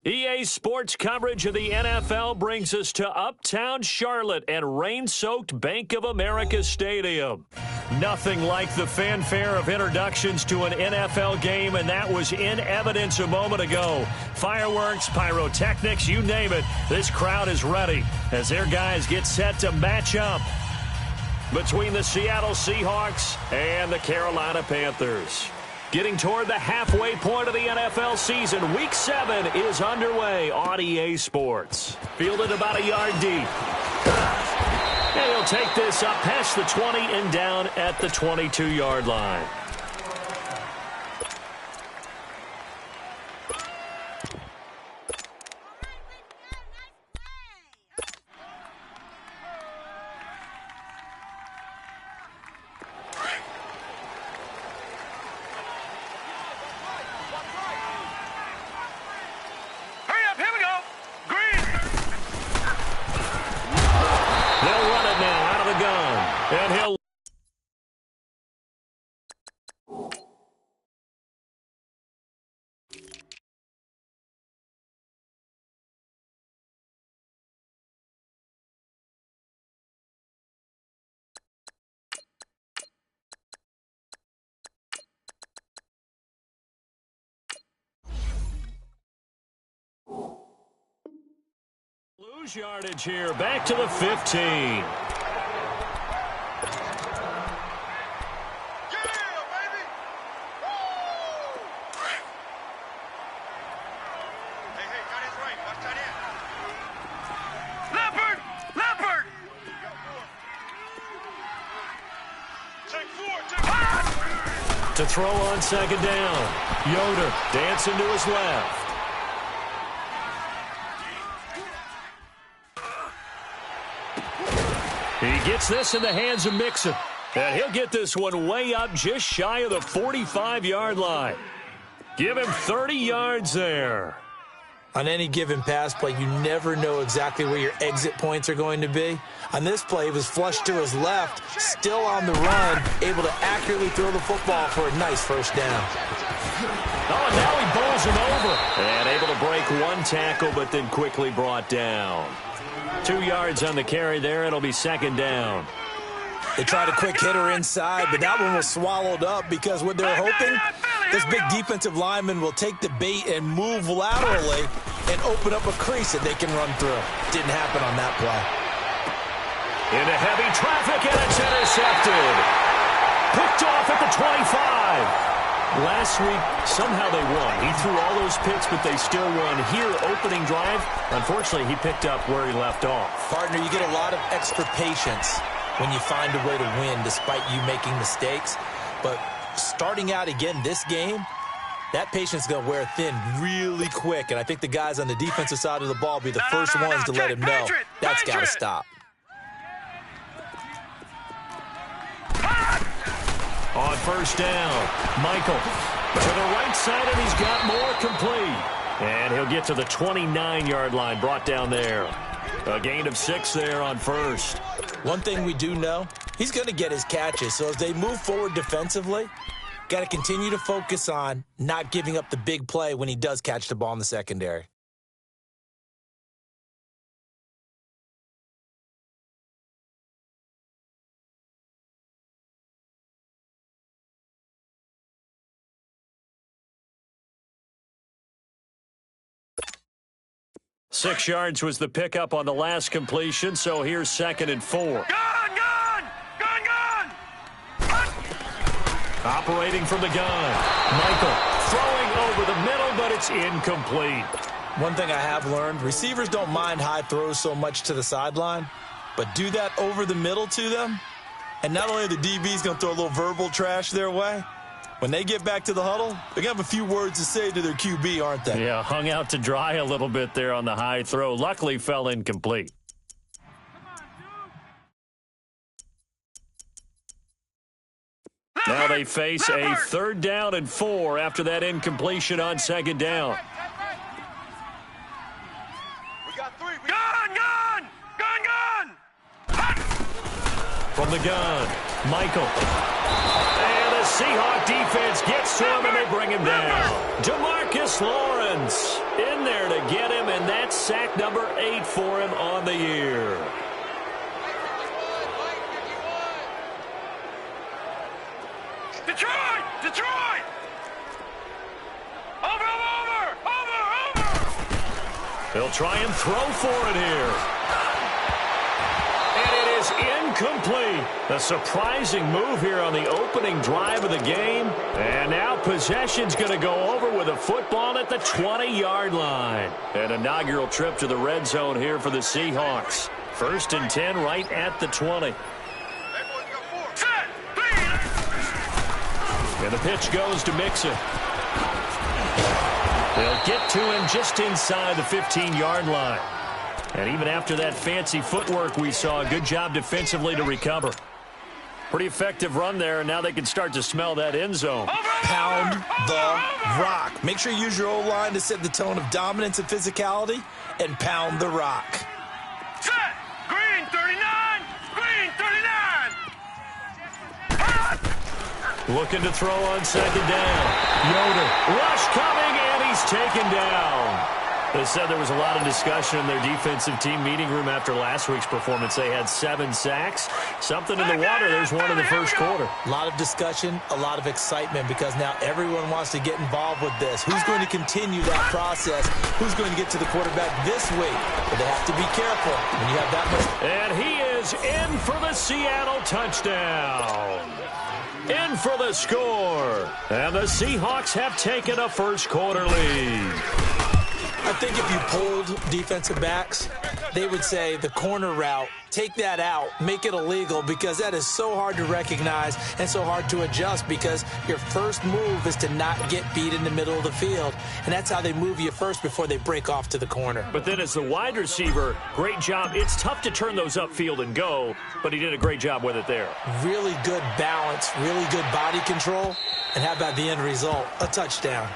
EA Sports coverage of the NFL brings us to Uptown Charlotte at rain-soaked Bank of America Stadium. Nothing like the fanfare of introductions to an NFL game, and that was in evidence a moment ago. Fireworks, pyrotechnics, you name it. This crowd is ready as their guys get set to match up between the Seattle Seahawks and the Carolina Panthers. Getting toward the halfway point of the NFL season, Week 7 is underway on EA Sports. Fielded about a yard deep. And he'll take this up past the 20 and down at the 22-yard line. Lose yardage here, back to the 15. Yeah, baby! Woo! Hey, got his right. Watch that in. Leopard! Take 4. To throw on second down. Yoder dancing to his left. He gets this in the hands of Mixon. And he'll get this one way up just shy of the 45-yard line. Give him 30 yards there. On any given pass play, you never know exactly where your exit points are going to be. On this play, he was flushed to his left, still on the run, able to accurately throw the football for a nice first down. Oh, and now he bowls him over. And able to break one tackle, but then quickly brought down. 2 yards on the carry there. It'll be second down. They tried a quick hitter inside, but that one was swallowed up because what they're hoping, this big defensive lineman will take the bait and move laterally and open up a crease that they can run through. Didn't happen on that play. Into heavy traffic, and it's intercepted. Picked off at the 25. Last week, somehow they won. He threw all those picks, but they still won. Here, opening drive, unfortunately, he picked up where he left off. Partner, you get a lot of extra patience when you find a way to win despite you making mistakes. But starting out again this game, that patience is going to wear thin really quick. And I think the guys on the defensive side of the ball will be the first ones to let him know that's got to stop. On first down, Michael to the right side, and he's got more complete. And he'll get to the 29-yard line, brought down there. A gain of 6 there on first. One thing we do know, he's going to get his catches. So as they move forward defensively, got to continue to focus on not giving up the big play when he does catch the ball in the secondary. Six yards was the pickup on the last completion, so here's 2nd and 4. Gun! Operating from the gun. Michael throwing over the middle, but it's incomplete. One thing I have learned, receivers don't mind high throws so much to the sideline, but do that over the middle to them, and not only are the DBs going to throw a little verbal trash their way, when they get back to the huddle, they're going to have a few words to say to their QB, aren't they? Yeah, hung out to dry a little bit there on the high throw. Luckily fell incomplete. Now they face a 3rd down and 4 after that incompletion on 2nd down. We got 3. Gun! From the gun, Michael. And a The Seahawk defense gets to him, and they bring him down. DeMarcus Lawrence in there to get him, and that's sack number 8 for him on the year. Detroit! Detroit! Over! He'll try and throw for it here. And it is incomplete. A surprising move here on the opening drive of the game. And now possession's going to go over with a football at the 20-yard line. An inaugural trip to the red zone here for the Seahawks. 1st and 10 right at the 20. And the pitch goes to Mixon. They'll get to him just inside the 15-yard line. And even after that fancy footwork we saw, a good job defensively to recover. Pretty effective run there, and now they can start to smell that end zone. Pound the rock. Make sure you use your O-line to set the tone of dominance and physicality, and pound the rock. Set! Green 39! Green 39! Looking to throw on 2nd down. Yoder, rush coming, and he's taken down. They said there was a lot of discussion in their defensive team meeting room after last week's performance. They had 7 sacks. Something in the water. There's one in the first quarter. A lot of discussion, a lot of excitement, because now everyone wants to get involved with this. Who's going to continue that process? Who's going to get to the quarterback this week? But they have to be careful when you have that much. And he is in for the Seattle touchdown. In for the score. And the Seahawks have taken a first quarter lead. I think if you polled defensive backs, they would say the corner route, take that out, make it illegal, because that is so hard to recognize and so hard to adjust, because your first move is to not get beat in the middle of the field. And that's how they move you first before they break off to the corner. But then as the wide receiver, great job. It's tough to turn those upfield and go, but he did a great job with it there. Really good balance, really good body control. And how about the end result? A touchdown.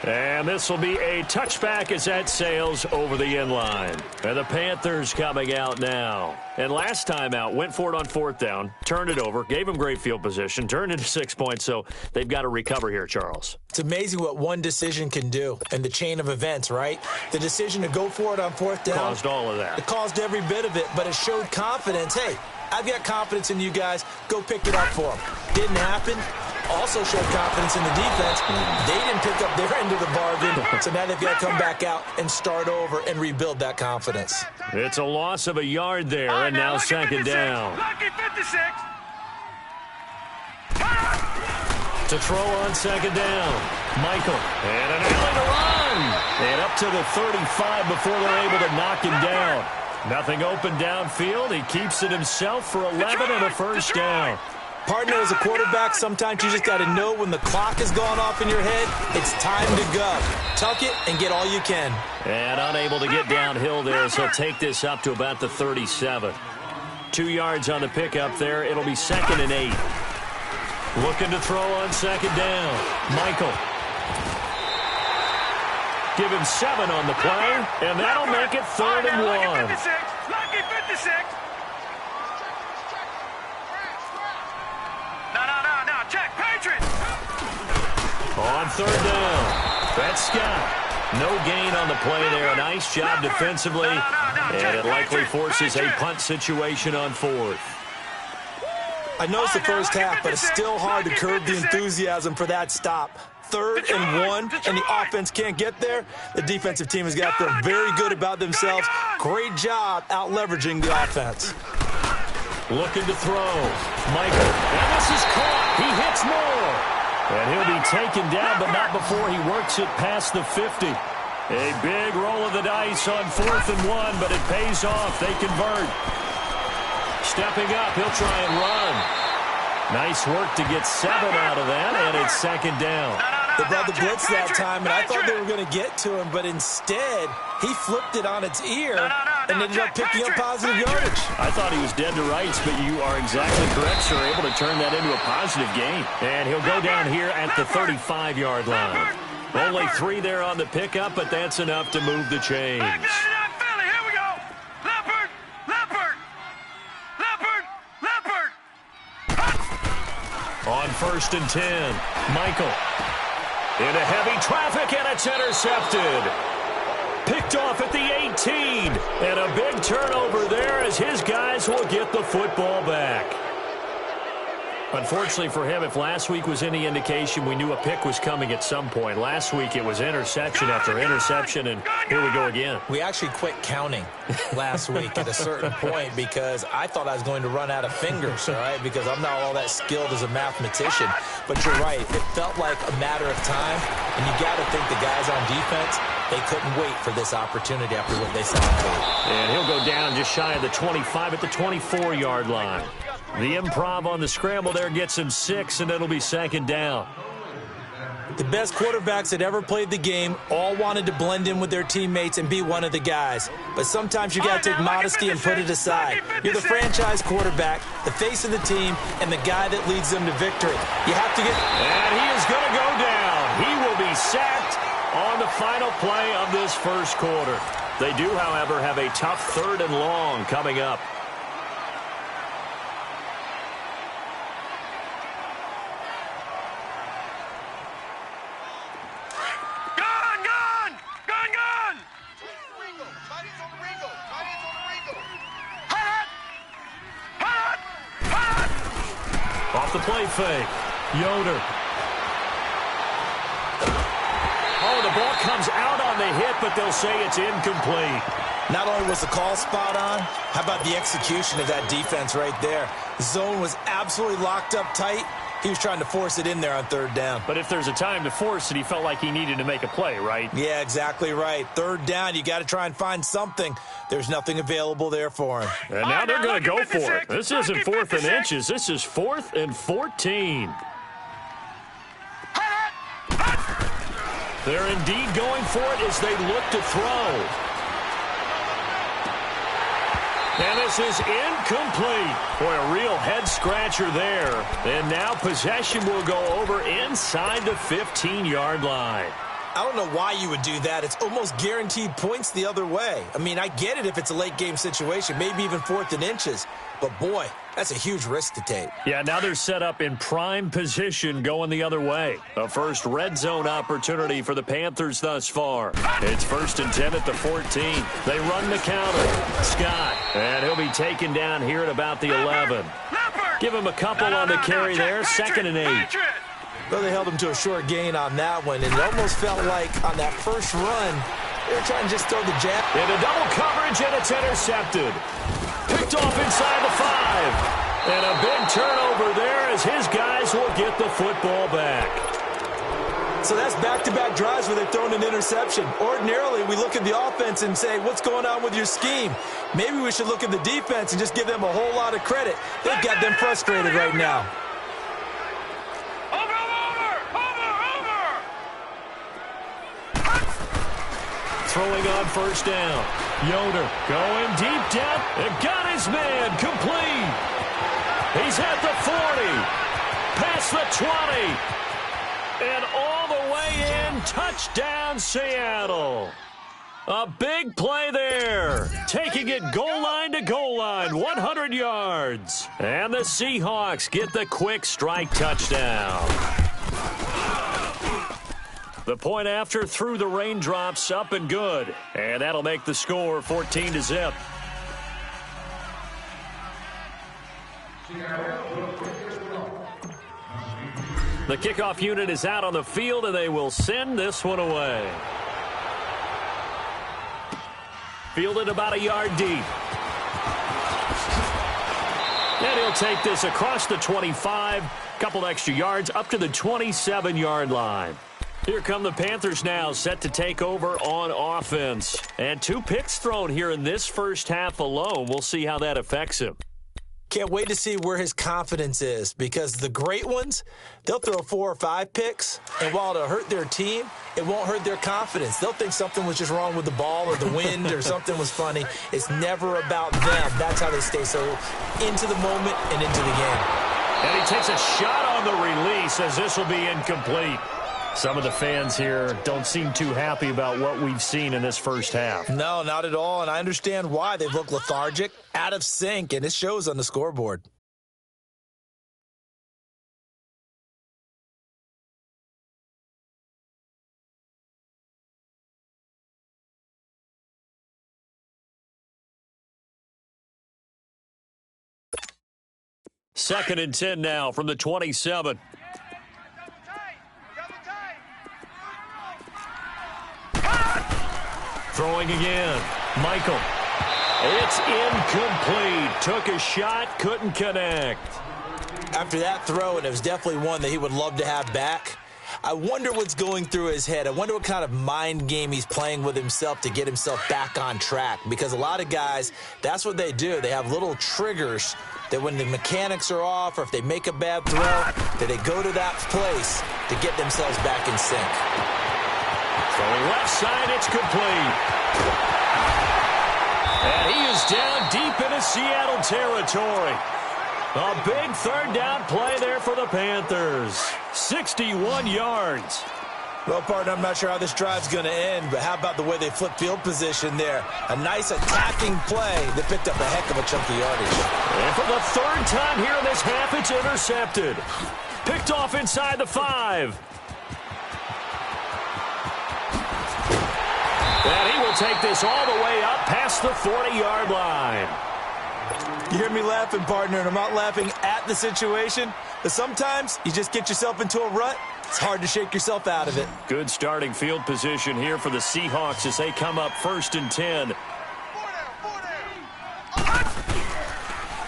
And this will be a touchback as that sails over the end line. And the Panthers coming out now. And last time out, went for it on 4th down, turned it over, gave them great field position, turned into 6 points, so they've got to recover here, Charles. It's amazing what one decision can do in the chain of events, right? The decision to go for it on 4th down. Caused all of that. It caused every bit of it, but it showed confidence. Hey, I've got confidence in you guys. Go pick it up for them. Didn't happen. Also showed confidence in the defense. They didn't pick up their end of the bargain, so now they've got to come back out and start over and rebuild that confidence. It's a loss of a yard there, and now 2nd down. Lucky 56! To throw on 2nd down. Michael, and an alley to run. And up to the 35 before they're able to knock him down. Nothing open downfield. He keeps it himself for 11 and a first down. Partner, as a quarterback, sometimes you just got to know when the clock has gone off in your head, it's time to go. Tuck it and get all you can. And unable to get downhill there, so take this up to about the 37. 2 yards on the pickup there. It'll be 2nd and 8. Looking to throw on 2nd down. Michael. Give him 7 on the play, and that'll make it 3rd and 1. Lucky 56! No, check, Patriots! On 3rd down, that's Scott. No gain on the play there. A nice job defensively, and it likely forces a punt situation on 4th. I know it's the first half, but it's still hard to curb the enthusiasm for that stop. 3rd and 1, and the offense can't get there. The defensive team has got to feel very good about themselves. Great job out-leveraging the offense. Looking to throw. Michael. And this is caught. He hits more. And he'll be taken down, but not before he works it past the 50. A big roll of the dice on 4th and 1, but it pays off. They convert. Stepping up, he'll try and run. Nice work to get 7 out of that, and it's 2nd down. They brought the blitz that time, and I thought they were going to get to him, but instead, he flipped it on its ear and ended up picking up positive yardage. I thought he was dead to rights, but you are exactly correct, sir. Able to turn that into a positive gain. And he'll go down here at the 35-yard line. Only 3 there on the pickup, but that's enough to move the chains. Here we go! Leopard! first and 10. Michael into heavy traffic, and it's intercepted. Picked off at the 18. And a big turnover there as his guys will get the football back. Unfortunately for him, if last week was any indication, we knew a pick was coming at some point. Last week it was interception after interception, and here we go again. We actually quit counting last week at a certain point because I thought I was going to run out of fingers, all right, because I'm not all that skilled as a mathematician. But you're right. It felt like a matter of time, and you got to think the guys on defense, they couldn't wait for this opportunity after what they saw on tape. And he'll go down just shy of the 25 at the 24-yard line. The improv on the scramble there gets him 6, and it'll be second down. The best quarterbacks that ever played the game all wanted to blend in with their teammates and be one of the guys. But sometimes you got to take modesty and put it aside. You're the franchise quarterback, the face of the team, and the guy that leads them to victory. You have to get... And he is going to go down. He will be sacked on the final play of this first quarter. They do, however, have a tough 3rd and long coming up. Off the play fake. Yoder. Oh, the ball comes out on the hit, but they'll say it's incomplete. Not only was the call spot on, how about the execution of that defense right there? The zone was absolutely locked up tight. He was trying to force it in there on 3rd down. But if there's a time to force it, he felt like he needed to make a play, right? Yeah, exactly right. 3rd down, you got to try and find something. There's nothing available there for him. And now they're going to go for it. This isn't 4th and inches. This is 4th and 14. They're indeed going for it as they look to throw. And this is incomplete. Boy, a real head-scratcher there. And now possession will go over inside the 15-yard line. I don't know why you would do that. It's almost guaranteed points the other way. I mean, I get it if it's a late-game situation, maybe even 4th and inches. But, boy, that's a huge risk to take. Yeah, now they're set up in prime position going the other way. A first red zone opportunity for the Panthers thus far. It's 1st and 10 at the 14. They run the counter. Scott, and he'll be taken down here at about the 11. Give him a couple on the carry there. 2nd and 8. Well, they held him to a short gain on that one, and it almost felt like on that first run, they were trying to just throw the jab. Into double coverage, and it's intercepted. Picked off inside the 5. And a big turnover there as his guys will get the football back. So that's back-to-back drives where they've thrown an interception. Ordinarily, we look at the offense and say, what's going on with your scheme? Maybe we should look at the defense and just give them a whole lot of credit. They've got them frustrated right now. Throwing on 1st down. Yoder going deep down and got his man complete. He's at the 40, past the 20, and all the way in. Touchdown, Seattle. A big play there. Taking it goal line to goal line, 100 yards. And the Seahawks get the quick strike touchdown. The point after through the raindrops, up and good. And that'll make the score 14-0. The kickoff unit is out on the field, and they will send this one away. Fielded about a yard deep. And he'll take this across the 25, couple extra yards, up to the 27-yard line. Here come the Panthers now, set to take over on offense. And 2 picks thrown here in this first half alone. We'll see how that affects him. Can't wait to see where his confidence is, because the great ones, they'll throw 4 or 5 picks, and while it'll hurt their team, it won't hurt their confidence. They'll think something was just wrong with the ball or the wind or something was funny. It's never about them. That's how they stay so into the moment and into the game. And he takes a shot on the release as this will be incomplete. Some of the fans here don't seem too happy about what we've seen in this first half. No, not at all, and I understand why. They look lethargic, out of sync, and it shows on the scoreboard. 2nd and 10 now from the 27. Throwing again. Michael. It's incomplete. Took a shot, couldn't connect. After that throw, and it was definitely one that he would love to have back, I wonder what's going through his head. I wonder what kind of mind game he's playing with himself to get himself back on track. Because a lot of guys, that's what they do. They have little triggers that when the mechanics are off or if they make a bad throw, that they go to that place to get themselves back in sync. Throwing left side, it's complete. And he is down deep into Seattle territory. A big 3rd down play there for the Panthers. 61 yards. Well, partner, I'm not sure how this drive's going to end, but how about the way they flip field position there? A nice attacking play that picked up a heck of a chunk of yardage. And for the 3rd time here in this half, it's intercepted. Picked off inside the 5. And he will take this all the way up past the 40-yard line. You hear me laughing, partner, and I'm not laughing at the situation, but sometimes you just get yourself into a rut. It's hard to shake yourself out of it. Good starting field position here for the Seahawks as they come up 1st and 10.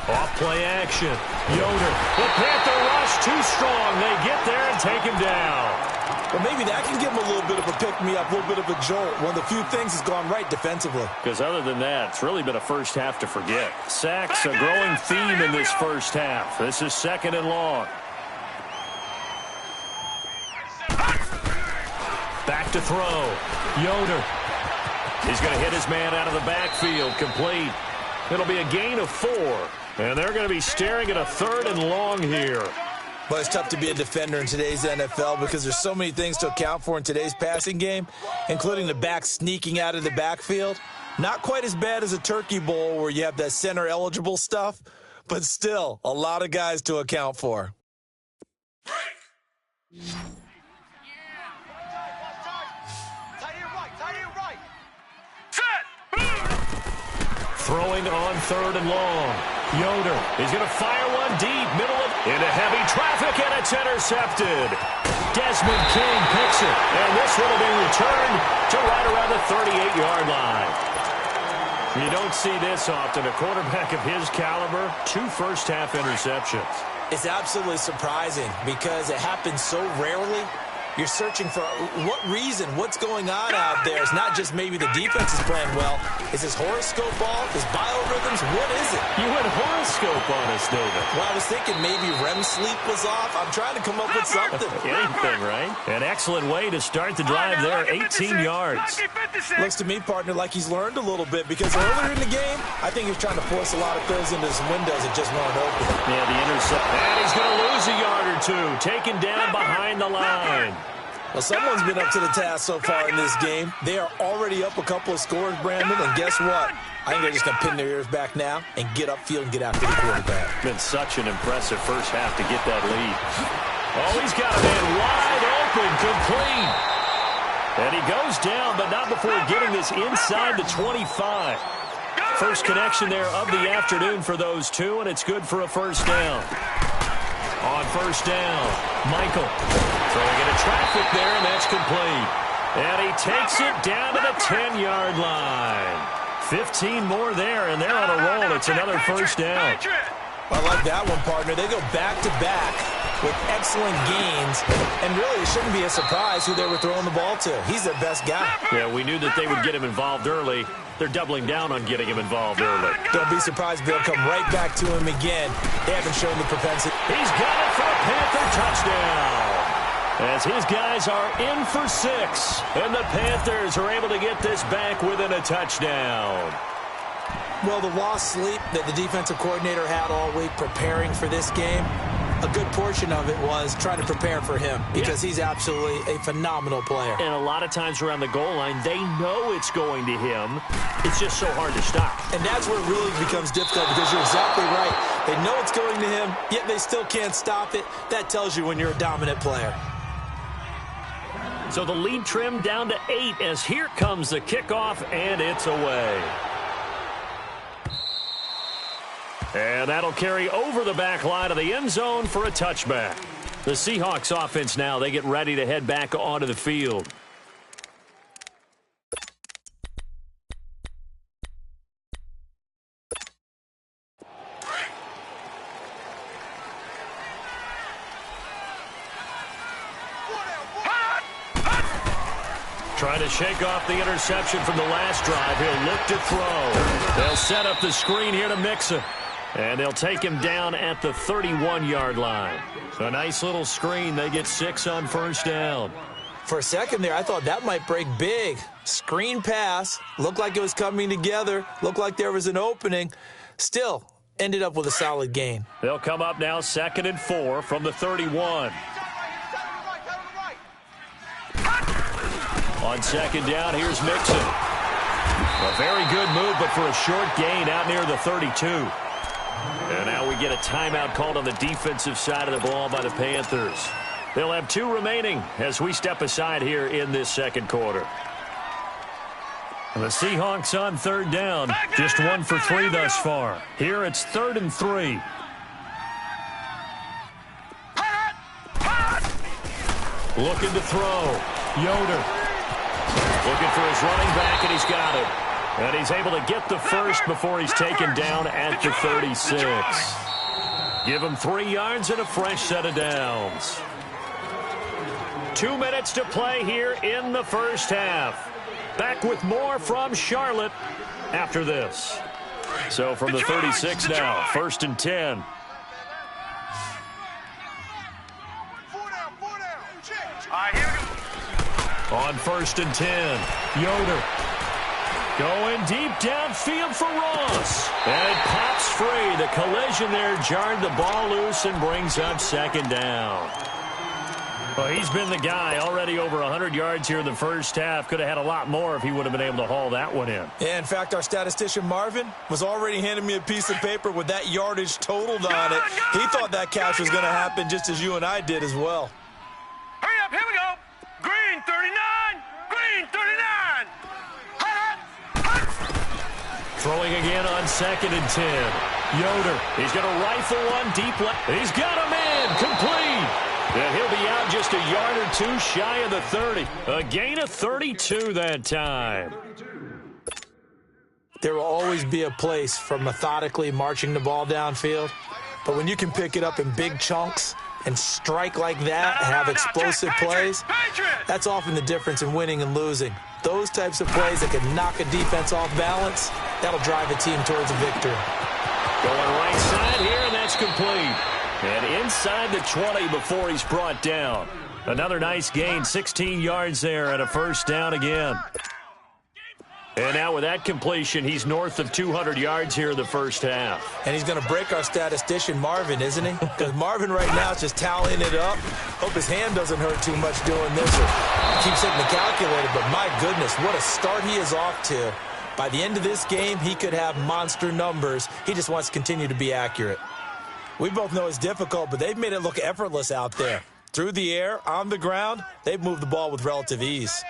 Off play action. Yoder. The Panther rush too strong. They get there and take him down. Well, maybe that can give him a little bit of a pick-me-up, a little bit of a jolt. One of the few things has gone right defensively. Because other than that, it's really been a first half to forget. Sacks, a growing theme in this first half. This is 2nd and long. Back to throw. Yoder. He's going to hit his man out of the backfield. Complete. It'll be a gain of 4. And they're going to be staring at a 3rd and long here. But it's tough to be a defender in today's NFL because there's so many things to account for in today's passing game, including the back sneaking out of the backfield. Not quite as bad as a turkey bowl where you have that center-eligible stuff, but still a lot of guys to account for. Throwing on 3rd and long. Yoder is going to fire one deep, middle of into heavy traffic, and it's intercepted. Desmond King picks it, and this one will be returned to right around the 38-yard line. You don't see this often. A quarterback of his caliber, 2 first-half interceptions. It's absolutely surprising because it happens so rarely. You're searching for what reason, what's going on out there. It's not just maybe the defense is playing well. Is his horoscope off? His biorhythms? What is it? You went horoscope on us, David. Well, I was thinking maybe REM sleep was off. I'm trying to come up with something. Anything, right? An excellent way to start the drive there, 18 yards. Looks to me, partner, like he's learned a little bit because earlier in the game, I think he was trying to force a lot of throws into his windows that just weren't open. Yeah, the intercept. And he's going to lose a yard or 2, taken down behind the line. Well, someone's been up to the task so far in this game. They are already up a couple of scores, Brandon, and guess what? I think they're just going to pin their ears back now and get upfield and get after the quarterback. Been such an impressive first half to get that lead. Oh, he's got a man wide open, complete. And he goes down, but not before getting this inside the 25. First connection there of the afternoon for those two, and it's good for a first down. On first down, Michael throwing into traffic there, and that's complete. And he takes it down to the 10-yard line. 15 more there, and they're on a roll. It's another first down. I like that one, partner. They go back-to-back with excellent gains, and really it shouldn't be a surprise who they were throwing the ball to. He's their best guy. Yeah, we knew that they would get him involved early. They're doubling down on getting him involved early. Don't be surprised if they'll come right back to him again. They haven't shown the propensity. He's got it for a Panther touchdown. As his guys are in for 6, and the Panthers are able to get this back within a touchdown. Well, the lost sleep that the defensive coordinator had all week preparing for this game, a good portion of it was trying to prepare for him because he's absolutely a phenomenal player. And a lot of times around the goal line, they know it's going to him. It's just so hard to stop. And that's where it really becomes difficult because you're exactly right. They know it's going to him, yet they still can't stop it. That tells you when you're a dominant player. So the lead trimmed down to 8 as here comes the kickoff, and it's away. And that'll carry over the back line of the end zone for a touchback. The Seahawks offense now, they get ready to head back onto the field. Trying to shake off the interception from the last drive. He'll look to throw. They'll set up the screen here to Mixon. And they'll take him down at the 31-yard line. A nice little screen. They get 6 on first down. For a second there, I thought that might break big. Screen pass. Looked like it was coming together. Looked like there was an opening. Still, ended up with a solid gain. They'll come up now 2nd and 4 from the 31. On 2nd down, here's Mixon. A very good move, but for a short gain out near the 32. And now we get a timeout called on the defensive side of the ball by the Panthers. They'll have 2 remaining as we step aside here in this second quarter. The Seahawks on 3rd down, just 1 for 3 thus far. Here it's 3rd and 3. Looking to throw. Yoder. Looking for his running back, and he's got it. And he's able to get the first before he's taken down at the 36. Give him 3 yards and a fresh set of downs. 2 minutes to play here in the first half. Back with more from Charlotte after this. So from the 36 now, 1st and 10. On 1st and 10, Yoder going deep downfield for Ross. And it pops free. The collision there jarred the ball loose and brings up 2nd down. Well, he's been the guy already over 100 yards here in the first half. Could have had a lot more if he would have been able to haul that one in. Yeah, in fact, our statistician Marvin was already handing me a piece of paper with that yardage totaled on it. He thought that catch was going to happen just as you and I did as well. Hurry up, here we go. Green 39, green 39. Throwing again on 2nd and 10. Yoder, he's going to rifle one deep left. He's got him in, complete. And he'll be out just a yard or 2 shy of the 30. A gain of 32 that time. There will always be a place for methodically marching the ball downfield. But when you can pick it up in big chunks and strike like that and have explosive plays, that's often the difference in winning and losing. Those types of plays that can knock a defense off balance, that'll drive a team towards a victory. Going right side here, and that's complete. And inside the 20 before he's brought down. Another nice gain, 16 yards there and a first down again. And now with that completion, he's north of 200 yards here in the first half. And he's going to break our statistician Marvin, isn't he? Because Marvin right now is just tallying it up. Hope his hand doesn't hurt too much doing this or keeps hitting the calculator. But my goodness, what a start he is off to. By the end of this game, he could have monster numbers. He just wants to continue to be accurate. We both know it's difficult, but they've made it look effortless out there. Through the air, on the ground, they've moved the ball with relative ease.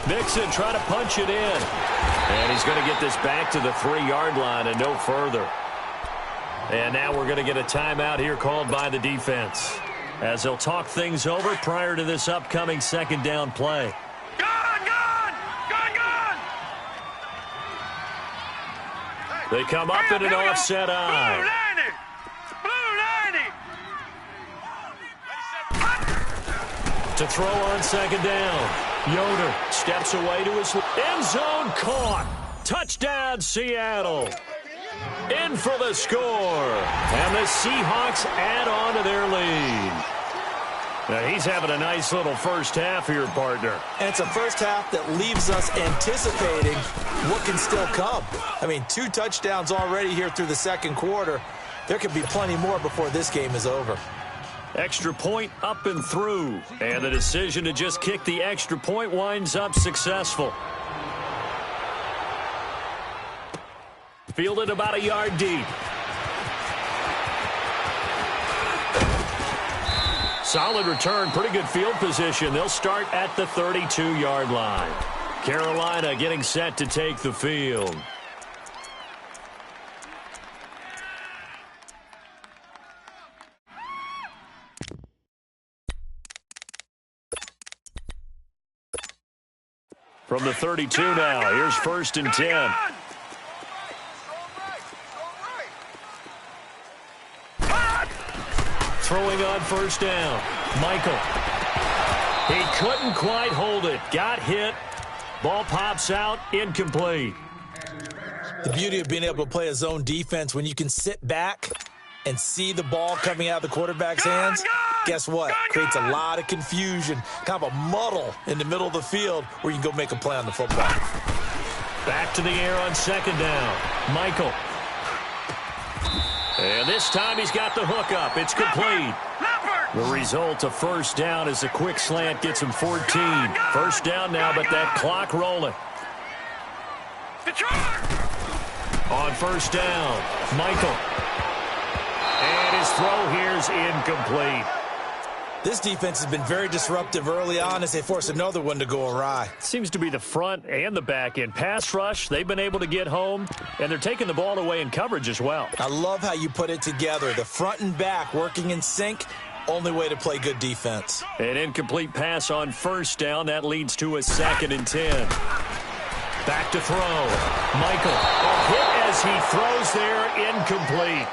Mixon trying to punch it in. And he's going to get this back to the 3-yard line and no further. And now we're going to get a timeout here called by the defense, as they'll talk things over prior to this upcoming 2nd down play. They come up in an offset eye. To throw on 2nd down. Yoder steps away to his end zone, caught. Touchdown, Seattle. In for the score. And the Seahawks add on to their lead. Now, he's having a nice little first half here, partner. And it's a first half that leaves us anticipating what can still come. I mean, 2 touchdowns already here through the second quarter. There could be plenty more before this game is over. Extra point up and through. And the decision to just kick the extra point winds up successful. Fielded about a yard deep. Solid return, pretty good field position. They'll start at the 32-yard line. Carolina getting set to take the field. From the 32 now, here's 1st and 10. Throwing on 1st down. Michael. He couldn't quite hold it. Got hit. Ball pops out. Incomplete. The beauty of being able to play a zone defense when you can sit back and see the ball coming out of the quarterback's hands, guess what? Creates a lot of confusion, kind of a muddle in the middle of the field where you can go make a play on the football. Back to the air on 2nd down. Michael. And this time he's got the hook up. It's complete. The result of 1st down is a quick slant gets him 14. 1st down now, but that clock rolling. On 1st down, Michael. And his throw here's incomplete. This defense has been very disruptive early on as they force another one to go awry. Seems to be the front and the back end. Pass rush, they've been able to get home, and they're taking the ball away in coverage as well. I love how you put it together. The front and back working in sync, only way to play good defense. An incomplete pass on 1st down. That leads to a 2nd and 10. Back to throw. Michael, a hit as he throws there, incomplete.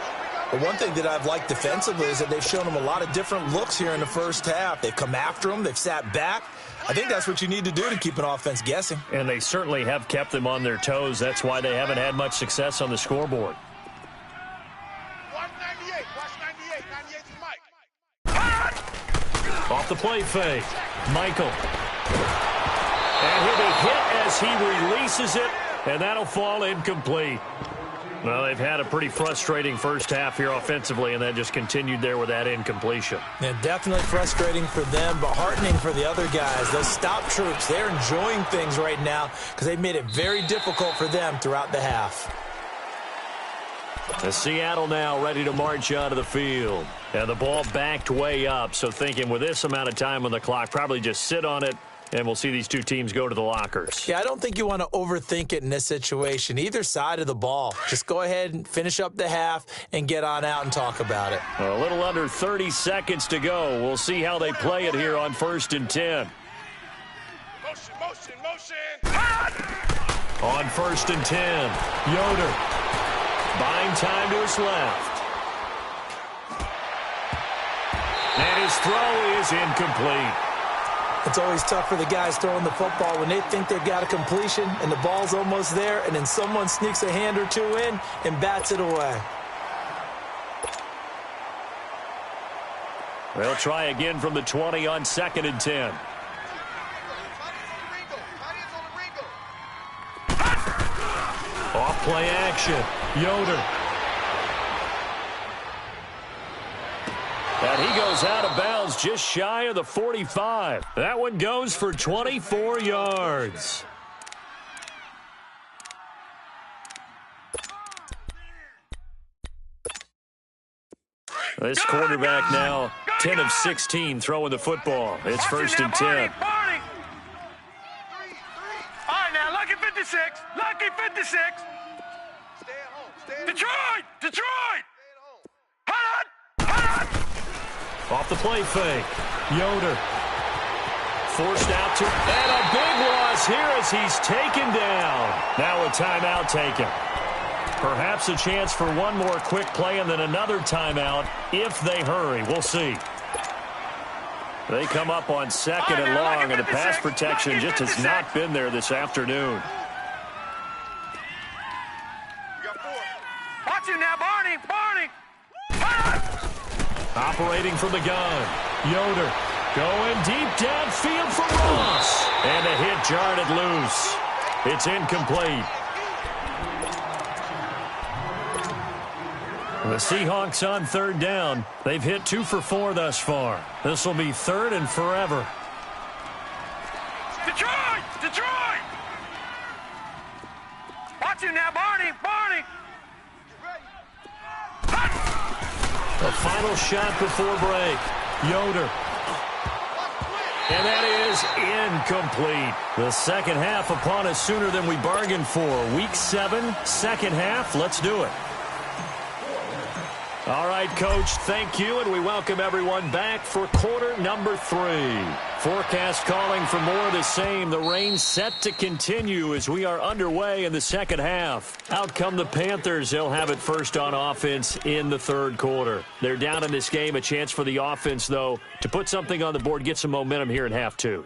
But one thing that I've liked defensively is that they've shown him a lot of different looks here in the 1st half. They've come after him. They've sat back. I think that's what you need to do to keep an offense guessing. And they certainly have kept them on their toes. That's why they haven't had much success on the scoreboard. Watch 98. Watch 98. 98's Mike. Off the play fake. Michael. And he'll be hit as he releases it, and that'll fall incomplete. Well, they've had a pretty frustrating 1st half here offensively, and then just continued there with that incompletion. Yeah, definitely frustrating for them, but heartening for the other guys. Those stop troops, they're enjoying things right now because they've made it very difficult for them throughout the half. The Seattle now ready to march out of the field. And the ball backed way up, so thinking with this amount of time on the clock, probably just sit on it, and we'll see these two teams go to the lockers. Yeah, I don't think you want to overthink it in this situation. Either side of the ball. Just go ahead and finish up the half and get on out and talk about it. A little under 30 seconds to go. We'll see how they play it here on 1st and 10. Motion, motion, motion. On 1st and 10, Yoder. Buying time to his left. And his throw is incomplete. It's always tough for the guys throwing the football when they think they've got a completion and the ball's almost there, and then someone sneaks a hand or two in and bats it away. They'll try again from the 20 on 2nd and 10. Off play action. Yoder. And he goes out of bounds just shy of the 45. That one goes for 24 yards. This quarterback now 10 of 16 throwing the football. It's 1st and 10. All right, now, lucky 56. Lucky 56. Stay at home. Detroit! Detroit! Hot! Off the play fake. Yoder. Forced out to, and a big loss here as he's taken down. Now a timeout taken. Perhaps a chance for one more quick play and then another timeout if they hurry. We'll see. They come up on 2nd and long, and the pass protection just has not been there this afternoon. Watch it now, Barney! Barney! Operating from the gun. Yoder going deep downfield for Ross. And a hit jarred it loose. It's incomplete. The Seahawks on 3rd down. They've hit 2 for 4 thus far. This will be 3rd and forever. Detroit! Detroit! Watch it now, Barney! Barney! The final shot before break. Yoder. And that is incomplete. The second half upon us sooner than we bargained for. Week 7, second half. Let's do it. All right, Coach, thank you, and we welcome everyone back for quarter number 3. Forecast calling for more of the same. The rain set to continue as we are underway in the second half. Out come the Panthers. They'll have it first on offense in the third quarter. They're down in this game. A chance for the offense, though, to put something on the board, get some momentum here in half 2.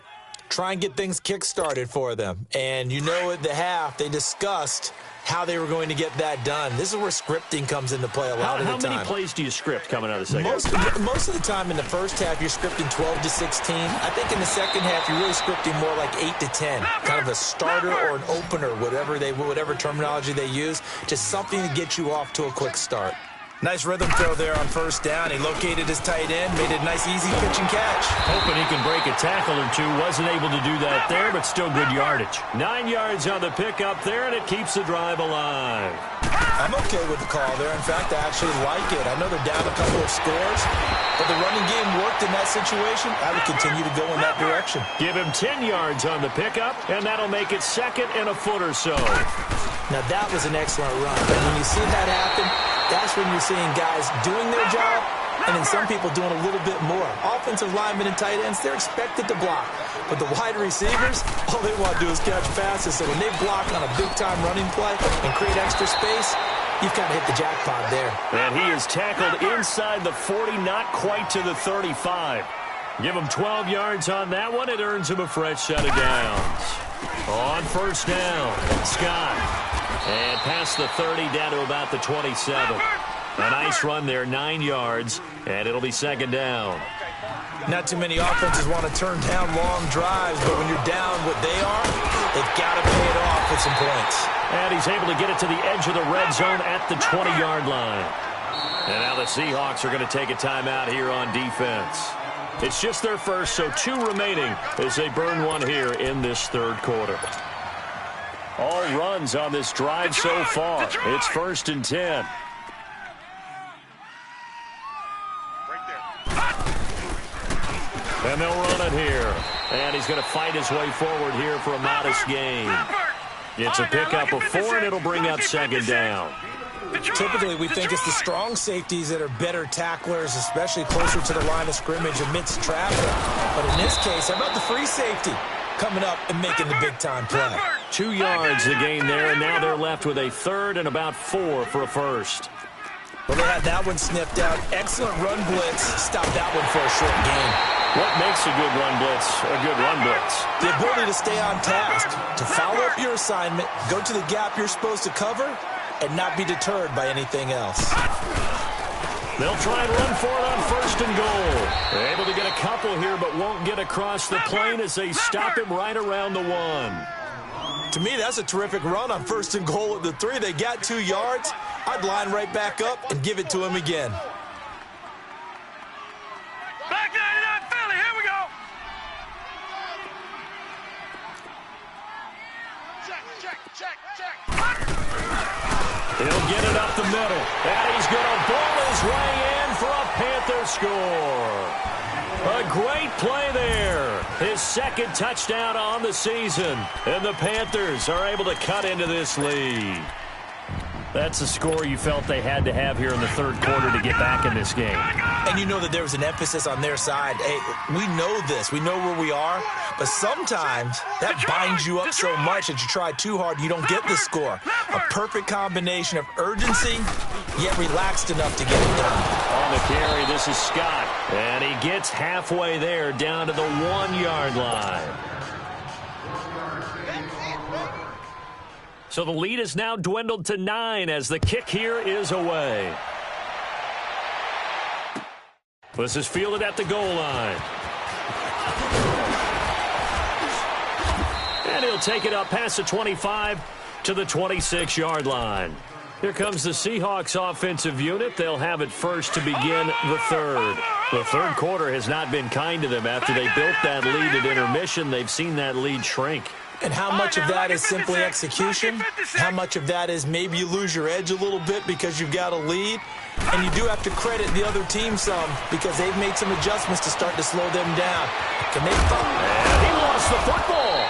Try and get things kick-started for them. And you know at the half, they discussed how they were going to get that done. This is where scripting comes into play a lot of the time. How many plays do you script coming out of the second half? Most of the time in the first half, you're scripting 12 to 16. I think in the second half, you're really scripting more like 8 to 10. Kind of a starter or an opener, whatever terminology they use. Just something to get you off to a quick start. Nice rhythm throw there on first down. He located his tight end, made it a nice, easy pitch and catch. Hoping he can break a tackle or two. Wasn't able to do that there, but still good yardage. 9 yards on the pickup there, and it keeps the drive alive. I'm okay with the call there. In fact, I actually like it. I know they're down a couple of scores, but the running game worked in that situation. I would continue to go in that direction. Give him 10 yards on the pickup, and that'll make it second and a foot or so. Now, that was an excellent run. And when you see that happen, that's when you're seeing guys doing their job and then some people doing a little bit more. Offensive linemen and tight ends, they're expected to block. But the wide receivers, all they want to do is catch passes. So when they block on a big-time running play and create extra space, you've kind of hit the jackpot there. And he is tackled inside the 40, not quite to the 35. Give him 12 yards on that one. It earns him a fresh set of downs. On first down, Scott. And past the 30 down to about the 27. A nice run there, 9 yards, and it'll be second down. Not too many offenses want to turn down long drives, but when you're down what they are, they've got to pay it off with some points. And he's able to get it to the edge of the red zone at the 20-yard line. And now the Seahawks are going to take a timeout here on defense. It's just their first, so 2 remaining as they burn one here in this third quarter. All runs on this drive so far. It's 1st and 10. And they'll run it here. And he's going to fight his way forward here for a modest gain. It's a pickup of 4, and it'll bring up second down. Typically, we think it's the strong safeties that are better tacklers, especially closer to the line of scrimmage amidst traffic. But in this case, how about the free safety coming up and making the big-time play? 2 yards the gain there, and now they're left with a third and about 4 for a first. Well, they had that one sniffed out. Excellent run blitz. Stop that one for a short gain. What makes a good run blitz a good run blitz? The ability to stay on task, to follow up your assignment, go to the gap you're supposed to cover, and not be deterred by anything else. They'll try and run for it on 1st and goal. They're able to get a couple here, but won't get across the plane as they stop him right around the 1. To me, that's a terrific run on 1st and goal at the 3. They got 2 yards. I'd line right back up and give it to him again. Back 99 Philly, here we go. Check. He'll get it up the middle. And he's going to ball his way in for a Panther score. A great play there. His second touchdown on the season. And the Panthers are able to cut into this lead. That's a score you felt they had to have here in the third quarter to get back in this game. And you know that there was an emphasis on their side. Hey, we know this. We know where we are. But sometimes that binds you up so much that you try too hard and you don't get the score. A perfect combination of urgency, yet relaxed enough to get it done. On the carry, this is Scott. And he gets halfway there down to the 1-yard line. So the lead is now dwindled to 9 as the kick here is away. This is fielded at the goal line. And he'll take it up past the 25 to the 26-yard line. Here comes the Seahawks offensive unit. They'll have it first to begin the third. The third quarter has not been kind to them after they built that lead at intermission. They've seen that lead shrink. And how much of that is simply execution? How much of that is maybe you lose your edge a little bit because you've got a lead? And you do have to credit the other team some because they've made some adjustments to start to slow them down. Can they And he lost the football.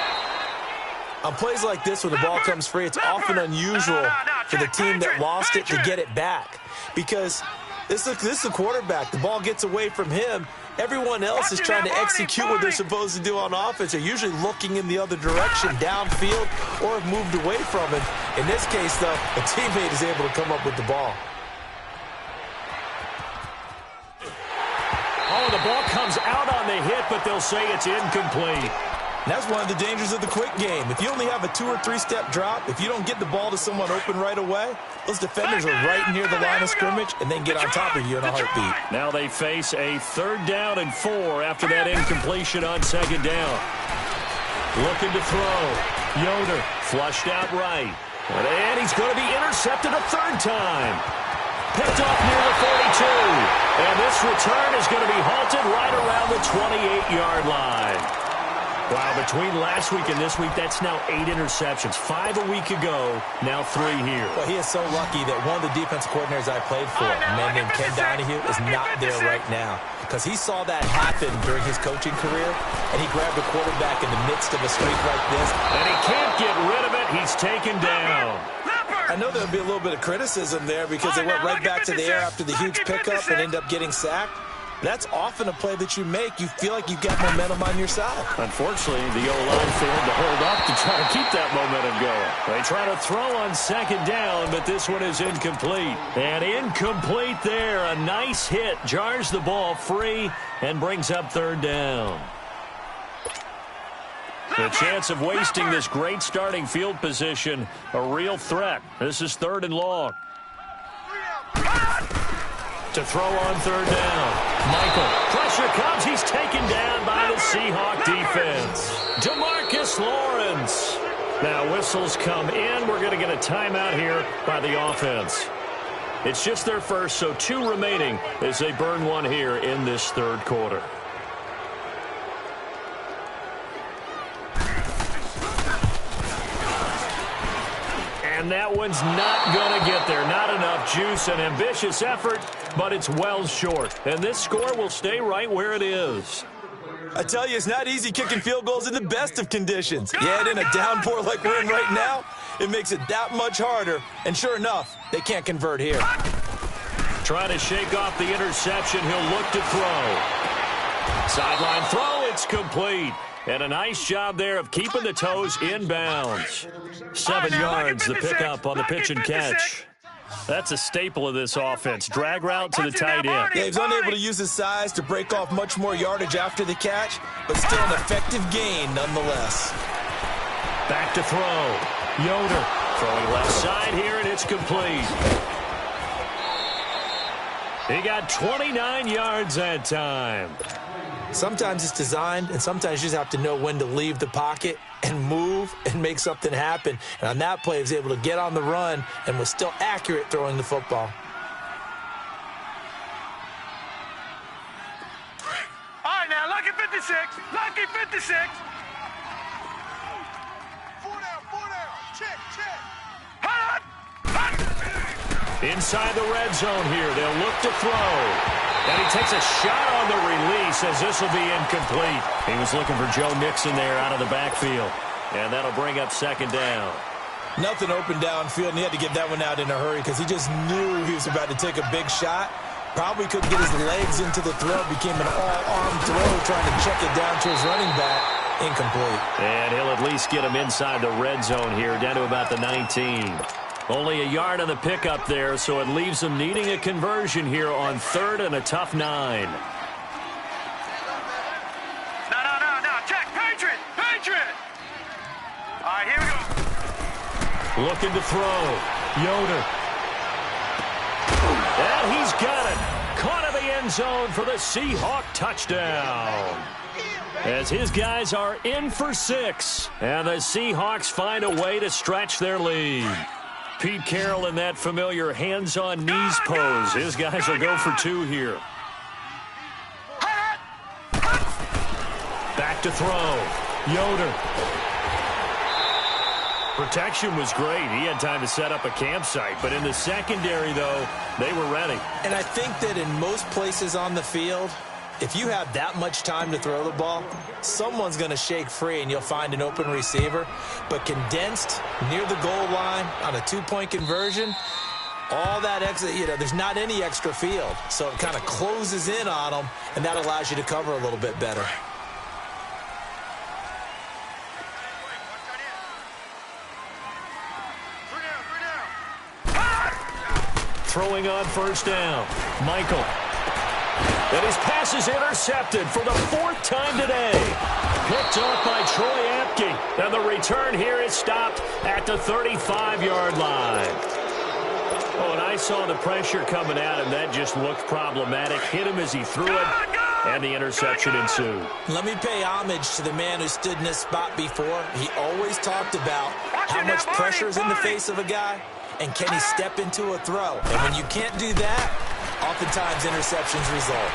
On plays like this, when the ball comes free, it's often unusual for the team that lost it to get it back. Because this is a quarterback. The ball gets away from him. Everyone else is trying to execute what they're supposed to do on offense. They're usually looking in the other direction, downfield, or have moved away from it. In this case, though, a teammate is able to come up with the ball. Oh, the ball comes out on the hit, but they'll say it's incomplete. And that's one of the dangers of the quick game. If you only have a 2- or 3-step drop, if you don't get the ball to someone open right away, those defenders are right near the line of scrimmage, and they can get on top of you in a heartbeat. Now they face a 3rd down and 4 after that incompletion on 2nd down. Looking to throw. Yoder flushed out right. And he's going to be intercepted a 3rd time. Picked off near the 42. And this return is going to be halted right around the 28-yard line. Wow, between last week and this week, that's now 8 interceptions. 5 a week ago, now 3 here. Well, he is so lucky that one of the defensive coordinators I played for, a man named Ken Donahue, is not there right now. Because he saw that happen during his coaching career, and he grabbed a quarterback in the midst of a streak like this. And he can't get rid of it. He's taken down. I know there'll be a little bit of criticism there because they went right back to the air after the huge pickup and end up getting sacked. That's often a play that you make. You feel like you've got momentum on your side. Unfortunately, the O-line failed to hold up to try to keep that momentum going. They try to throw on 2nd down, but this one is incomplete. And incomplete there. A nice hit. Jars the ball free and brings up 3rd down. The chance of wasting this great starting field position, a real threat. This is 3rd and long. To throw on 3rd down. Michael, pressure comes. He's taken down by the Seahawk defense. DeMarcus Lawrence. Now whistles come in. We're going to get a timeout here by the offense. It's just their first, so 2 remaining as they burn one here in this 3rd quarter. And that one's not going to get there. Not enough juice. An ambitious effort, but it's well short. And this score will stay right where it is. I tell you, it's not easy kicking field goals in the best of conditions. Yet in a downpour like we're in right now, it makes it that much harder. And sure enough, they can't convert here. Trying to shake off the interception. He'll look to throw. Sideline throw. It's complete. And a nice job there of keeping the toes in bounds. 7 yards, the pickup on the pitch and catch. That's a staple of this offense. Drag route to the tight end. Yeah, he's unable to use his size to break off much more yardage after the catch, but still an effective gain nonetheless. Back to throw. Yoder throwing left side here, and it's complete. He got 29 yards that time. Sometimes it's designed, and sometimes you just have to know when to leave the pocket and move and make something happen. And on that play, he was able to get on the run and was still accurate throwing the football. All right, now, lucky 56. Lucky 56. 4 down. Check. Hot. Inside the red zone here. They'll look to throw. And he takes a shot on the release as this will be incomplete. He was looking for Joe Mixon there out of the backfield. And that'll bring up 2nd down. Nothing open downfield, and he had to get that one out in a hurry because he just knew he was about to take a big shot. Probably couldn't get his legs into the throw. Became an all-arm throw trying to check it down to his running back. Incomplete. And he'll at least get him inside the red zone here, down to about the 19. Only a yard on the pickup there, so it leaves them needing a conversion here on 3rd and a tough 9. No. Check. Patriot. All right, here we go. Looking to throw. Yoder. And he's got it. Caught in the end zone for the Seahawk touchdown. As his guys are in for 6. And the Seahawks find a way to stretch their lead. Pete Carroll in that familiar hands-on-knees pose. His guys will go for 2 here. Back to throw. Yoder. Protection was great. He had time to set up a campsite. But in the secondary, though, they were ready. And I think that in most places on the field, if you have that much time to throw the ball, someone's going to shake free and you'll find an open receiver. But condensed near the goal line on a two-point conversion, all that extra, there's not any extra field. So it kind of closes in on them, and that allows you to cover a little bit better. Throwing on first down, Michael. And his pass is intercepted for the fourth time today. Picked off by Troy Apke. And the return here is stopped at the 35-yard line. Oh, and I saw the pressure coming at him. That just looked problematic. Hit him as he threw it, and the interception ensued. Let me pay homage to the man who stood in this spot before. He always talked about how much pressure is in the face of a guy, and can he step into a throw? And when you can't do that, oftentimes interceptions result.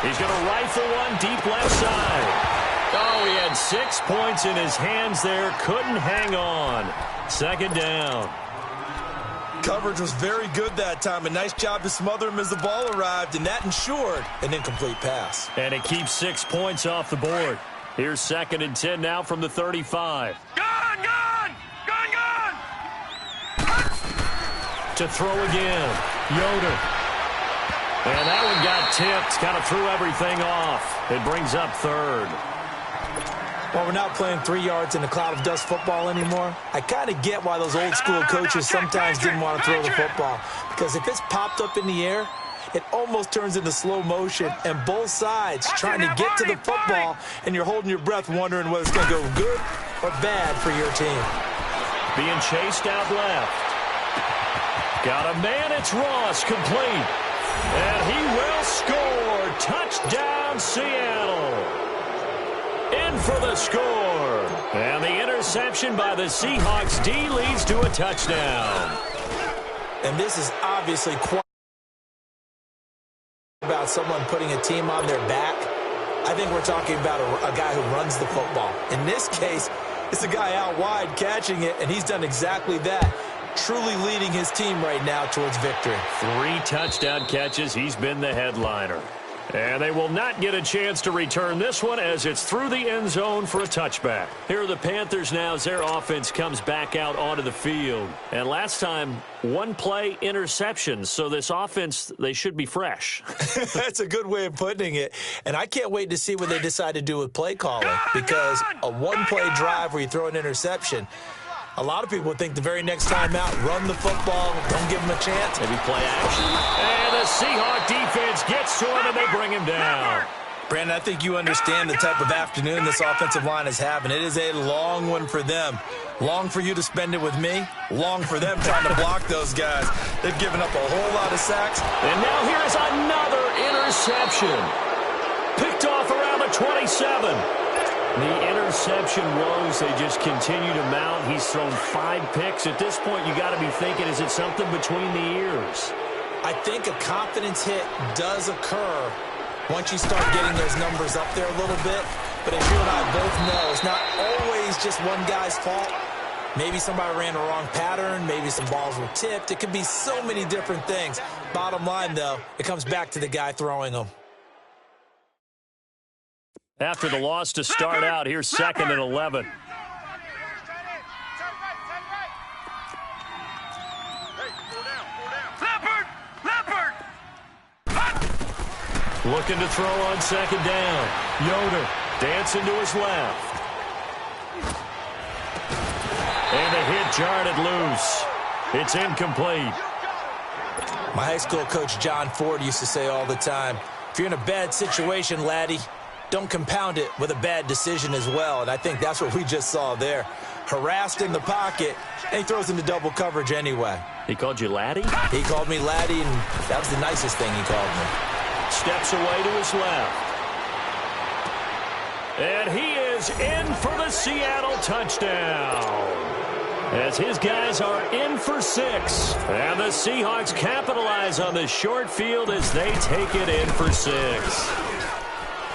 He's going to rifle one deep left side. Oh, he had 6 points in his hands there. Couldn't hang on. Second down. Coverage was very good that time. A nice job to smother him as the ball arrived, and that ensured an incomplete pass. And it keeps 6 points off the board. Here's 2nd and 10 now from the 35. Gun, gun! Gun, gun! To throw again, Yoder. And that one got tipped, kind of threw everything off. It brings up 3rd. Well, we're not playing 3 yards in a cloud of dust football anymore. I kind of get why those old school coaches sometimes didn't want to throw the football. Because if it's popped up in the air, it almost turns into slow motion, and both sides trying to get to the football, and you're holding your breath wondering whether it's going to go good or bad for your team. Being chased out left. Got a man, it's Ross, complete. And he will score. Touchdown, Seattle. In for the score. And the interception by the Seahawks D leads to a touchdown. And this is obviously quite about someone putting a team on their back. I think we're talking about a guy who runs the football. In this case, it's a guy out wide catching it, and he's done exactly that. Truly leading his team right now towards victory. 3 touchdown catches. He's been the headliner. And they will not get a chance to return this one as it's through the end zone for a touchback. Here are the Panthers now as their offense comes back out onto the field. And last time, 1 play interception. So this offense, they should be fresh. That's a good way of putting it. And I can't wait to see what they decide to do with play calling. Because a 1-play drive where you throw an interception, a lot of people think the very next time out, run the football, don't give them a chance. Maybe play action. And the Seahawk defense gets to him, and they bring him down. Brandon, I think you understand the type of afternoon this offensive line is having. It is a long one for them. Long for you to spend it with me. Long for them trying to block those guys. They've given up a whole lot of sacks. And now here's another interception. Picked off around the 27. The interception woes, they just continue to mount. He's thrown 5 picks. At this point, you got to be thinking, is it something between the ears? I think a confidence hit does occur once you start getting those numbers up there a little bit. But as you and I both know, it's not always just one guy's fault. Maybe somebody ran a wrong pattern. Maybe some balls were tipped. It could be so many different things. Bottom line, though, it comes back to the guy throwing them. After the loss to start out, here's 2nd and 11. Looking to throw on 2nd down. Yoder dancing to his left. And the hit jarred it loose. It's incomplete. My high school coach, John Ford, used to say all the time, if you're in a bad situation, laddie, don't compound it with a bad decision as well. And I think that's what we just saw there. Harassed in the pocket, and he throws into double coverage anyway. He called you laddie? He called me laddie, and that was the nicest thing he called me. Steps away to his left. And he is in for the Seattle touchdown. As his guys are in for 6. And the Seahawks capitalize on the short field as they take it in for 6.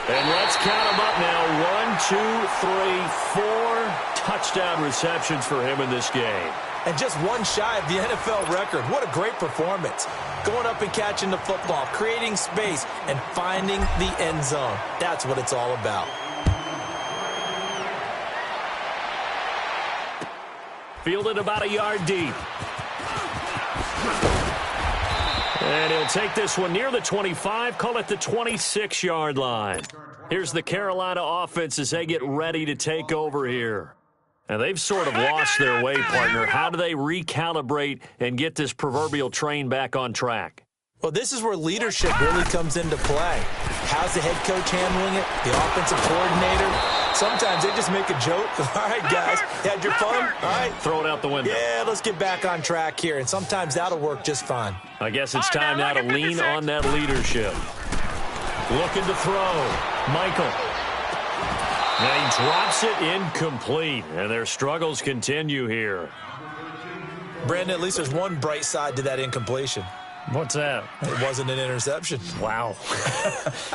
And let's count them up now. 1, 2, 3, 4 touchdown receptions for him in this game. And just one shy of the NFL record. What a great performance. Going up and catching the football, creating space, and finding the end zone. That's what it's all about. Fielded about a yard deep. And he'll take this one near the 25, call it the 26-yard line. Here's the Carolina offense as they get ready to take over here. And they've sort of lost their way, partner. How do they recalibrate and get this proverbial train back on track? Well, this is where leadership really comes into play. How's the head coach handling it? The offensive coordinator? Sometimes they just make a joke. All right, guys, had your fun? All right. Throw it out the window. Yeah, let's get back on track here. And sometimes that'll work just fine. I guess it's time now to lean on that leadership. Looking to throw. Michael. Now he drops it incomplete, and their struggles continue here. Brandon, at least there's one bright side to that incompletion. What's that? It wasn't an interception. Wow.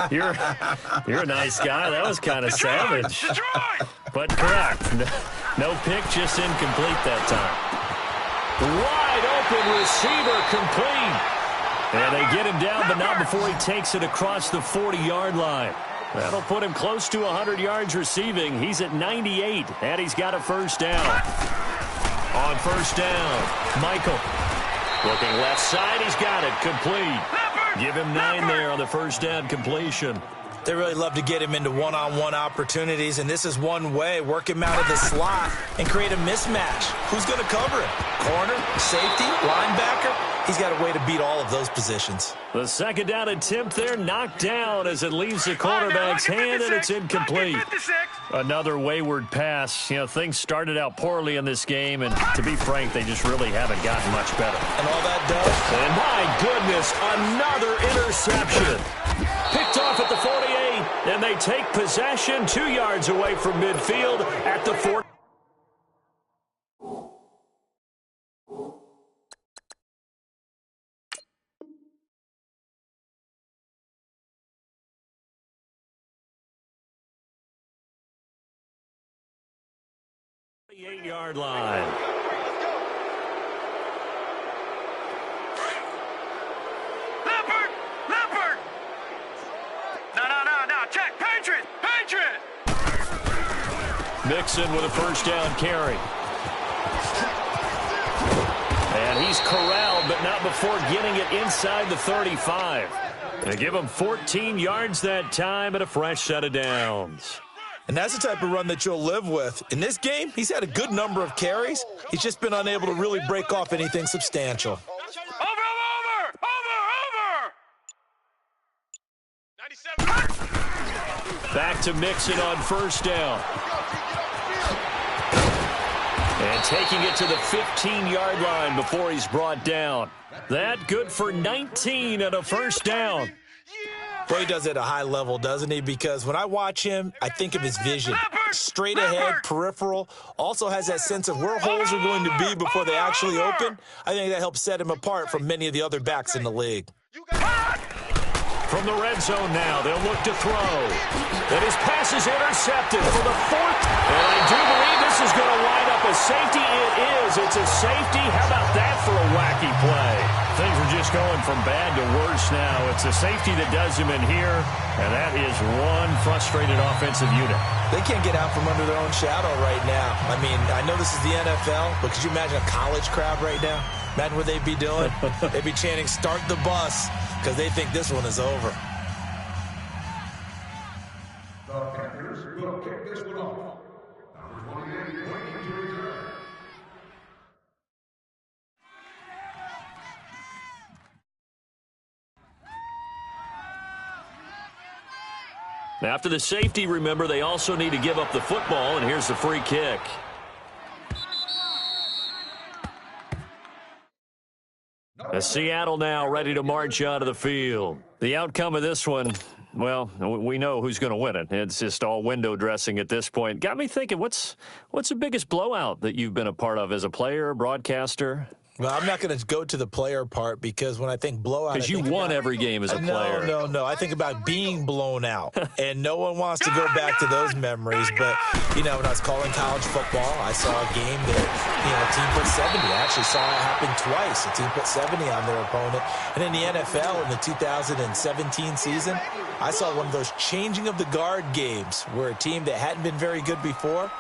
You're a nice guy. That was kind of savage. But correct. No pick, just incomplete that time. Wide open receiver complete. And they get him down, but not before he takes it across the 40-yard line. That'll put him close to 100 yards receiving. He's at 98, and he's got a first down. On first down, Michael. Looking left side, he's got it. Complete. Give him 9 there on the first down completion. They really love to get him into one-on-one opportunities, and this is one way. Work him out of the slot and create a mismatch. Who's going to cover him? Corner, safety, linebacker? He's got a way to beat all of those positions. The second down attempt there knocked down as it leaves the quarterback's hand, and it's incomplete. Another wayward pass. You know, things started out poorly in this game, and to be frank, they just really haven't gotten much better. And all that does? And my goodness, another interception. Picked off at the 48, and they take possession 2 yards away from midfield at the 40. Yard line. Leopard! No, check, Patriot! Mixon with a first down carry. And he's corralled, but not before getting it inside the 35. They give him 14 yards that time and a fresh set of downs. And that's the type of run that you'll live with. In this game, he's had a good number of carries. He's just been unable to really break off anything substantial. Over! 97. Back to Mixon on first down. And taking it to the 15-yard line before he's brought down. That good for 19 and a first down. Well, he does it at a high level, doesn't he? Because when I watch him, I think of his vision. Straight ahead, peripheral. Also has that sense of where holes are going to be before they actually open. I think that helps set him apart from many of the other backs in the league. From the red zone now, they'll look to throw. And his pass is intercepted for the 4th. And I do believe this is going to wind up a safety. It is. It's a safety. How about that for a wacky play? Things are just going from bad to worse now. It's a safety that does him in here, and that is one frustrated offensive unit. They can't get out from under their own shadow right now. I mean, I know this is the NFL, but could you imagine a college crowd right now? Imagine what they'd be doing. They'd be chanting, "Start the bus," because they think this one is over. The Panthers will kick this one off. Number 28, waiting to return. After the safety, remember, they also need to give up the football, and here's the free kick. As Seattle now ready to march out of the field. The outcome of this one, well, we know who's going to win it. It's just all window dressing at this point. Got me thinking, what's the biggest blowout that you've been a part of as a player, broadcaster? Well, I'm not going to go to the player part because when I think blowout, because you won every game as a player. No. I think about being blown out, and no one wants to go back to those memories. But, when I was calling college football, I saw a game that, a team put 70. I actually saw it happen twice. A team put 70 on their opponent. And in the NFL in the 2017 season, I saw one of those changing of the guard games where a team that hadn't been very good before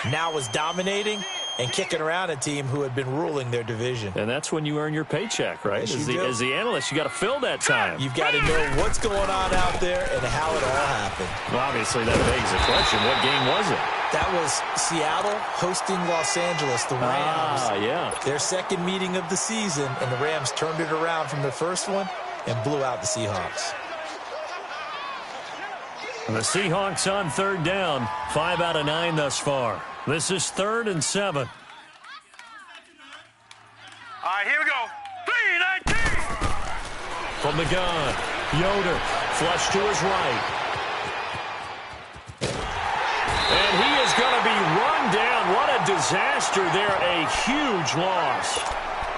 now was dominating and kicking around a team who had been ruling their division. And that's when you earn your paycheck, right? Yes, As the analyst, you got to fill that time. You've got to know what's going on out there and how it all happened. Well, obviously, that begs the question, what game was it? That was Seattle hosting Los Angeles, the Rams. Yeah. Their second meeting of the season, and the Rams turned it around from their first one and blew out the Seahawks. And the Seahawks on third down, 5 out of 9 thus far. This is 3rd and 7. All right, here we go. 3-19. From the gun, Yoder, flush to his right. And he is going to be run down. What a disaster there. A huge loss.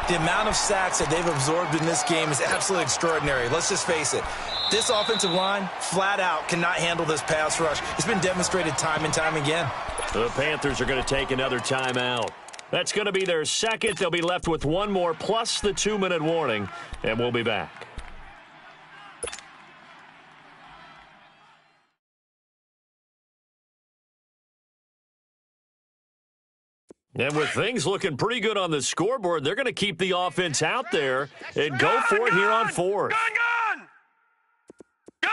The amount of sacks that they've absorbed in this game is absolutely extraordinary. Let's just face it. This offensive line, flat out, cannot handle this pass rush. It's been demonstrated time and time again. The Panthers are going to take another timeout. That's going to be their second. They'll be left with one more plus the 2-minute warning, and we'll be back. And with things looking pretty good on the scoreboard, they're going to keep the offense out there and go for it here on 4th. Gun! The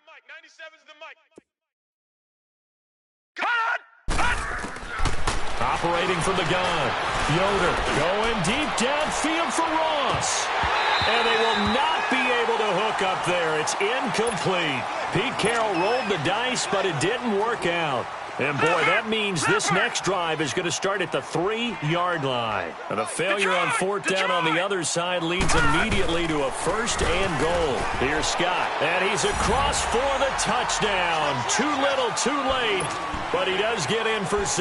mic, 97's the mic. Operating from the gun. Yoder going deep downfield for Ross. And they will not be able to hook up there. It's incomplete. Pete Carroll rolled the dice, but it didn't work out. And, boy, that means this next drive is going to start at the 3-yard line. And a failure on 4th down on the other side leads immediately to a 1st and goal. Here's Scott, and he's across for the touchdown. Too little, too late, but he does get in for 6.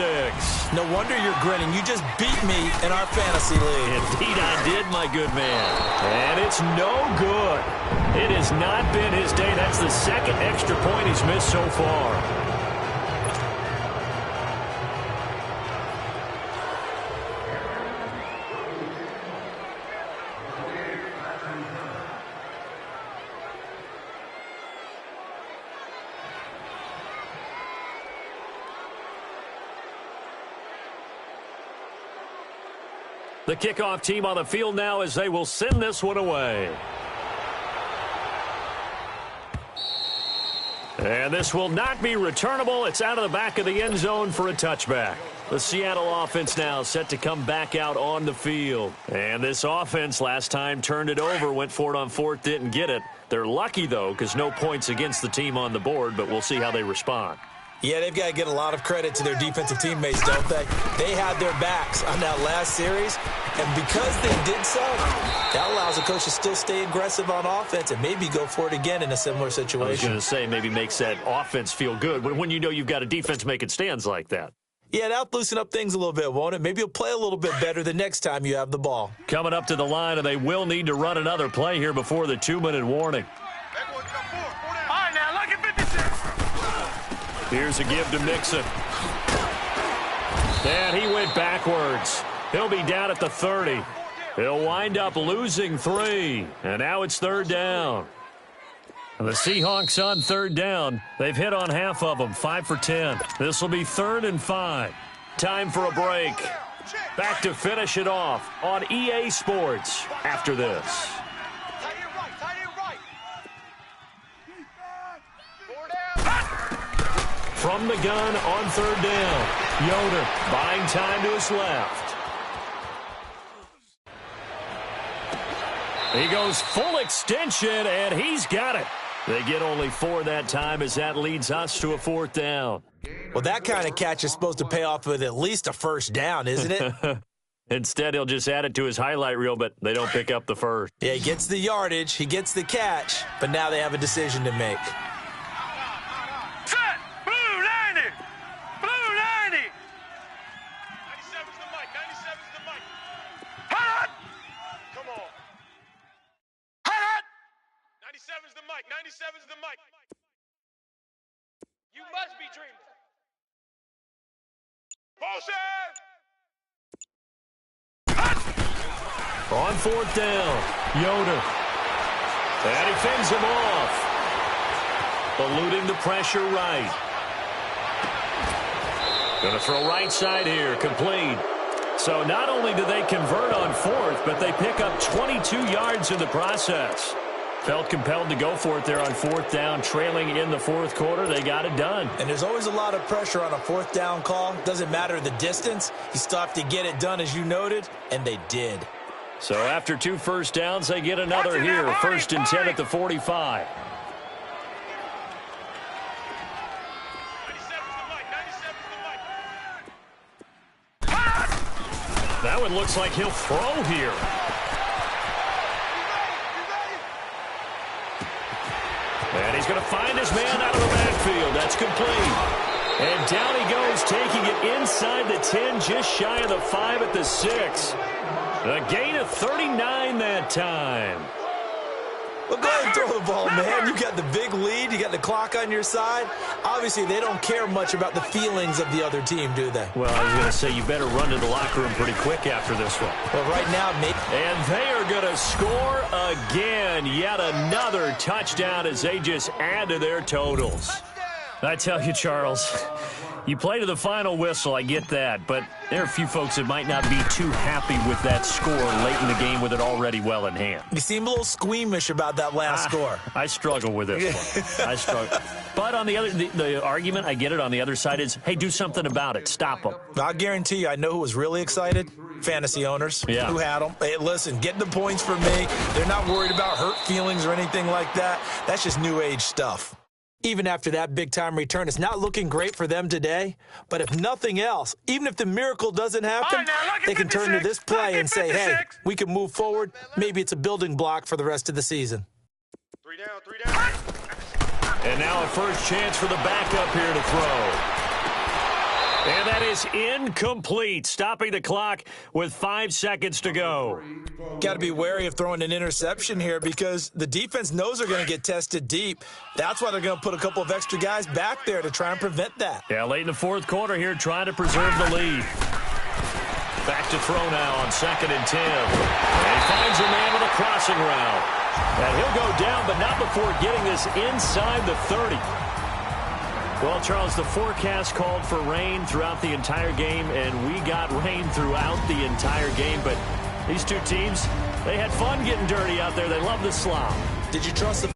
No wonder you're grinning. You just beat me in our fantasy league. Indeed I did, my good man. And it's no good. It has not been his day. That's the second extra point he's missed so far. The kickoff team on the field now as they will send this one away. And this will not be returnable. It's out of the back of the end zone for a touchback. The Seattle offense now set to come back out on the field. And this offense last time turned it over, went for it on 4th, didn't get it. They're lucky, though, because no points against the team on the board, but we'll see how they respond. Yeah, they've got to get a lot of credit to their defensive teammates, don't they? They had their backs on that last series, and because they did so, that allows the coach to still stay aggressive on offense and maybe go for it again in a similar situation. I was going to say maybe makes that offense feel good when you know you've got a defense making stands like that. Yeah, that'll loosen up things a little bit, won't it? Maybe you'll play a little bit better the next time you have the ball. Coming up to the line, and they will need to run another play here before the 2-minute warning. All right, now, look at 56. Here's a give to Mixon. And he went backwards. He'll be down at the 30. He'll wind up losing 3. And now it's 3rd down. And the Seahawks on 3rd down. They've hit on half of them, 5 for 10. This will be 3rd and 5. Time for a break. Back to finish it off on EA Sports after this. From the gun on 3rd down. Yoder buying time to his left. He goes full extension, and he's got it. They get only 4 that time as that leads us to a 4th down. Well, that kind of catch is supposed to pay off with at least a 1st down, isn't it? Instead, he'll just add it to his highlight reel, but they don't pick up the first. Yeah, he gets the yardage, he gets the catch, but now they have a decision to make. Set! Blue 90! Blue 90! 97's the mic, 97's the mic. On fourth down, Yoder. And he fends him off. Eluding the pressure right. Going to throw right side here, complete. So not only do they convert on fourth, but they pick up 22 yards in the process. Felt compelled to go for it there on fourth down, trailing in the fourth quarter. They got it done. And there's always a lot of pressure on a fourth down call. Doesn't matter the distance. You still have to get it done, as you noted, and they did. So after 2 first downs, they get another here. 1st and 10 at the 45. That one looks like he'll throw here. And he's going to find his man out of the backfield. That's complete. And down he goes, taking it inside the 10, just shy of the 5 at the 6. A gain of 39 that time. Well, go ahead and throw the ball, man. You got the big lead. You got the clock on your side. Obviously, they don't care much about the feelings of the other team, do they? Well, I was going to say you better run to the locker room pretty quick after this one. Well, right now, maybe. And they are going to score again. Yet another touchdown as they just add to their totals. I tell you, Charles, you play to the final whistle, I get that, but there are a few folks that might not be too happy with that score late in the game with it already well in hand. You seem a little squeamish about that last score. I struggle with this one. I struggle. But on the other, the argument, I get it, on the other side is, hey, do something about it. Stop them. I'll guarantee you, I know who was really excited. Fantasy owners who had them. Hey, listen, get the points for me. They're not worried about hurt feelings or anything like that. That's just new age stuff. Even after that big-time return, it's not looking great for them today. But if nothing else, even if the miracle doesn't happen, they can turn to this play and say, hey, we can move forward. Maybe it's a building block for the rest of the season. 3 down. And now a first chance for the backup here to throw. And that is incomplete, stopping the clock with 5 seconds to go. Got to be wary of throwing an interception here because the defense knows they're going to get tested deep. That's why they're going to put a couple of extra guys back there to try and prevent that. Yeah, late in the fourth quarter here, trying to preserve the lead. Back to throw now on 2nd and 10. And he finds a man with a crossing route. And he'll go down, but not before getting this inside the 30. Well, Charles, the forecast called for rain throughout the entire game, and we got rain throughout the entire game. But these two teams, they had fun getting dirty out there. They love the slop. Did you trust the